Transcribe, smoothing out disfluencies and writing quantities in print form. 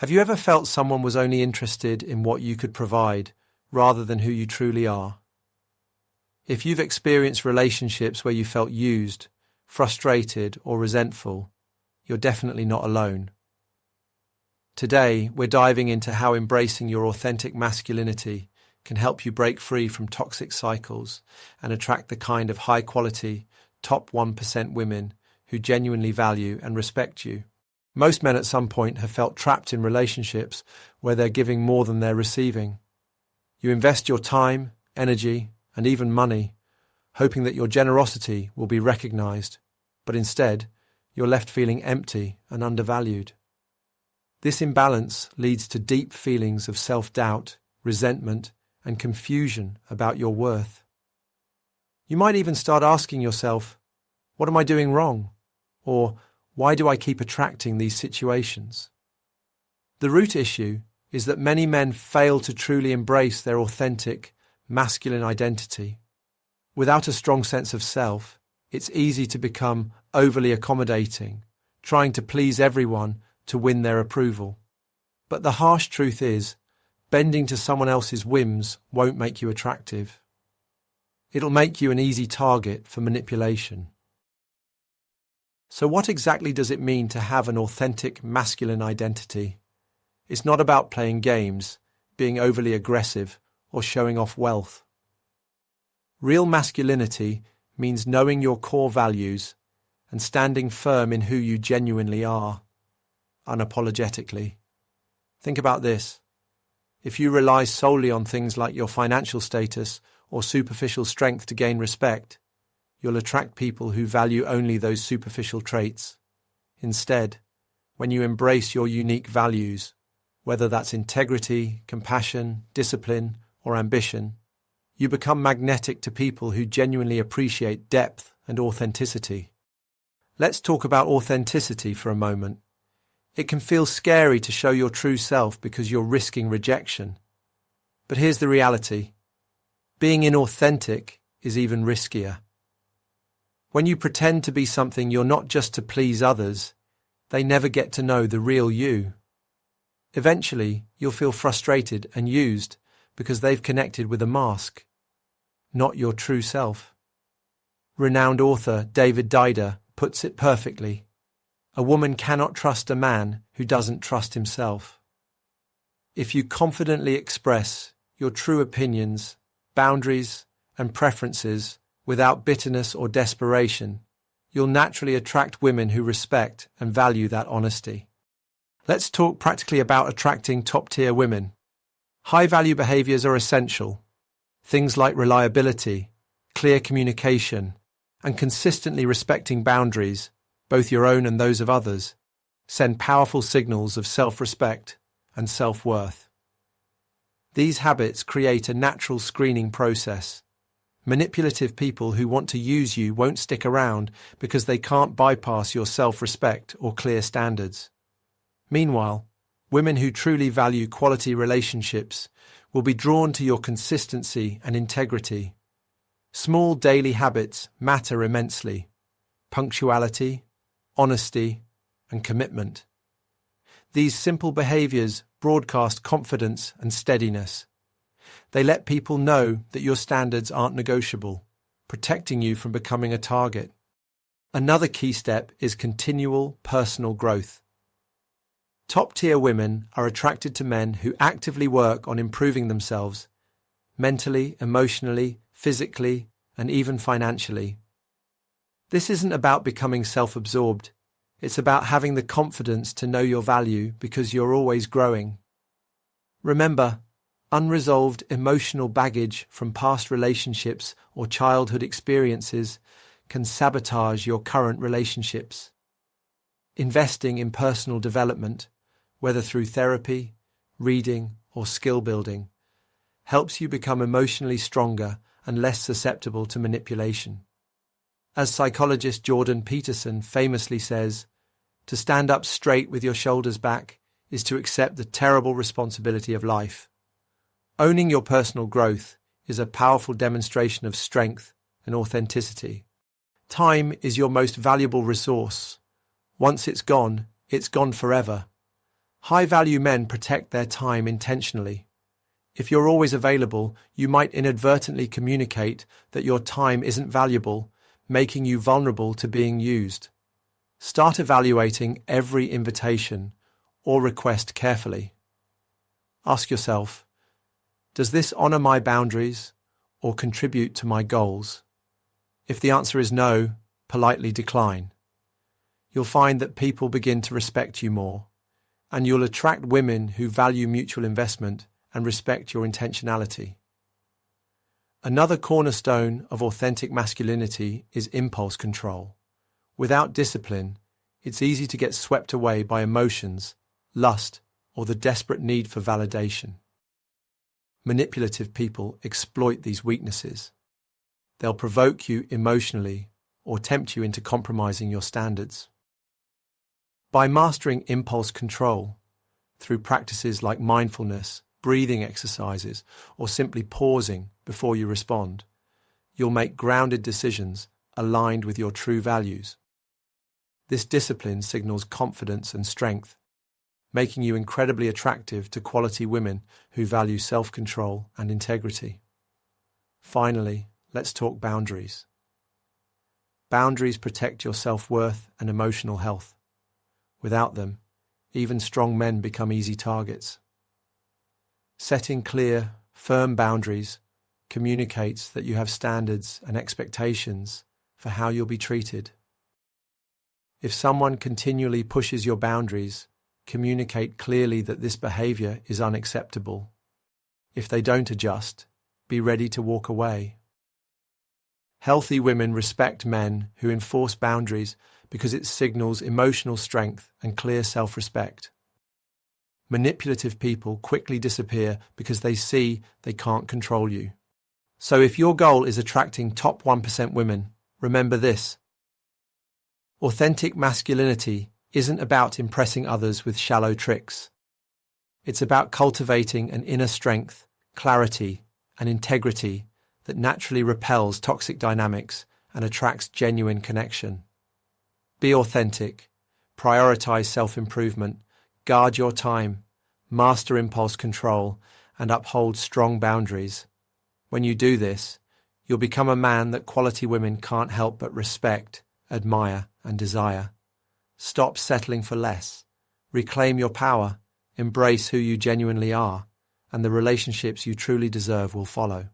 Have you ever felt someone was only interested in what you could provide rather than who you truly are? If you've experienced relationships where you felt used, frustrated, or resentful, you're definitely not alone. Today, we're diving into how embracing your authentic masculinity can help you break free from toxic cycles and attract the kind of high-quality, top 1% women who genuinely value and respect you. Most men at some point have felt trapped in relationships where they're giving more than they're receiving. You invest your time, energy, and even money, hoping that your generosity will be recognized, but instead, you're left feeling empty and undervalued. This imbalance leads to deep feelings of self-doubt, resentment, and confusion about your worth. You might even start asking yourself, "What am I doing wrong?" Or, "Why do I keep attracting these situations?" The root issue is that many men fail to truly embrace their authentic, masculine identity. Without a strong sense of self, it's easy to become overly accommodating, trying to please everyone to win their approval. But the harsh truth is, bending to someone else's whims won't make you attractive. It'll make you an easy target for manipulation. So what exactly does it mean to have an authentic masculine identity? It's not about playing games, being overly aggressive, or showing off wealth. Real masculinity means knowing your core values and standing firm in who you genuinely are, unapologetically. Think about this. If you rely solely on things like your financial status or superficial strength to gain respect, you'll attract people who value only those superficial traits. Instead, when you embrace your unique values, whether that's integrity, compassion, discipline, or ambition, you become magnetic to people who genuinely appreciate depth and authenticity. Let's talk about authenticity for a moment. It can feel scary to show your true self because you're risking rejection. But here's the reality. Being inauthentic is even riskier. When you pretend to be something you're not just to please others, they never get to know the real you. Eventually, you'll feel frustrated and used because they've connected with a mask, not your true self. Renowned author David Dider puts it perfectly. A woman cannot trust a man who doesn't trust himself. If you confidently express your true opinions, boundaries, and preferences without bitterness or desperation, you'll naturally attract women who respect and value that honesty. Let's talk practically about attracting top-tier women. High-value behaviors are essential. Things like reliability, clear communication, and consistently respecting boundaries, both your own and those of others, send powerful signals of self-respect and self-worth. These habits create a natural screening process. Manipulative people who want to use you won't stick around because they can't bypass your self-respect or clear standards. Meanwhile, women who truly value quality relationships will be drawn to your consistency and integrity. Small daily habits matter immensely. Punctuality, honesty, and commitment. These simple behaviors broadcast confidence and steadiness. They let people know that your standards aren't negotiable, protecting you from becoming a target. Another key step is continual personal growth. Top-tier women are attracted to men who actively work on improving themselves, mentally, emotionally, physically, and even financially. This isn't about becoming self-absorbed. It's about having the confidence to know your value because you're always growing. Remember, unresolved emotional baggage from past relationships or childhood experiences can sabotage your current relationships. Investing in personal development, whether through therapy, reading, or skill building, helps you become emotionally stronger and less susceptible to manipulation. As psychologist Jordan Peterson famously says, to stand up straight with your shoulders back is to accept the terrible responsibility of life. Owning your personal growth is a powerful demonstration of strength and authenticity. Time is your most valuable resource. Once it's gone forever. High-value men protect their time intentionally. If you're always available, you might inadvertently communicate that your time isn't valuable, making you vulnerable to being used. Start evaluating every invitation or request carefully. Ask yourself, does this honor my boundaries or contribute to my goals? If the answer is no, politely decline. You'll find that people begin to respect you more, and you'll attract women who value mutual investment and respect your intentionality. Another cornerstone of authentic masculinity is impulse control. Without discipline, it's easy to get swept away by emotions, lust, or the desperate need for validation. Manipulative people exploit these weaknesses. They'll provoke you emotionally or tempt you into compromising your standards. By mastering impulse control, through practices like mindfulness, breathing exercises, or simply pausing before you respond, you'll make grounded decisions aligned with your true values. This discipline signals confidence and strength, making you incredibly attractive to quality women who value self-control and integrity. Finally, let's talk boundaries. Boundaries protect your self-worth and emotional health. Without them, even strong men become easy targets. Setting clear, firm boundaries communicates that you have standards and expectations for how you'll be treated. If someone continually pushes your boundaries, communicate clearly that this behavior is unacceptable. If they don't adjust, be ready to walk away. Healthy women respect men who enforce boundaries because it signals emotional strength and clear self-respect. Manipulative people quickly disappear because they see they can't control you. So if your goal is attracting top 1% women, remember this. Authentic masculinity isn't about impressing others with shallow tricks. It's about cultivating an inner strength, clarity, and integrity that naturally repels toxic dynamics and attracts genuine connection. Be authentic, prioritize self-improvement, guard your time, master impulse control, and uphold strong boundaries. When you do this, you'll become a man that quality women can't help but respect, admire, and desire. Stop settling for less. Reclaim your power, embrace who you genuinely are, and the relationships you truly deserve will follow.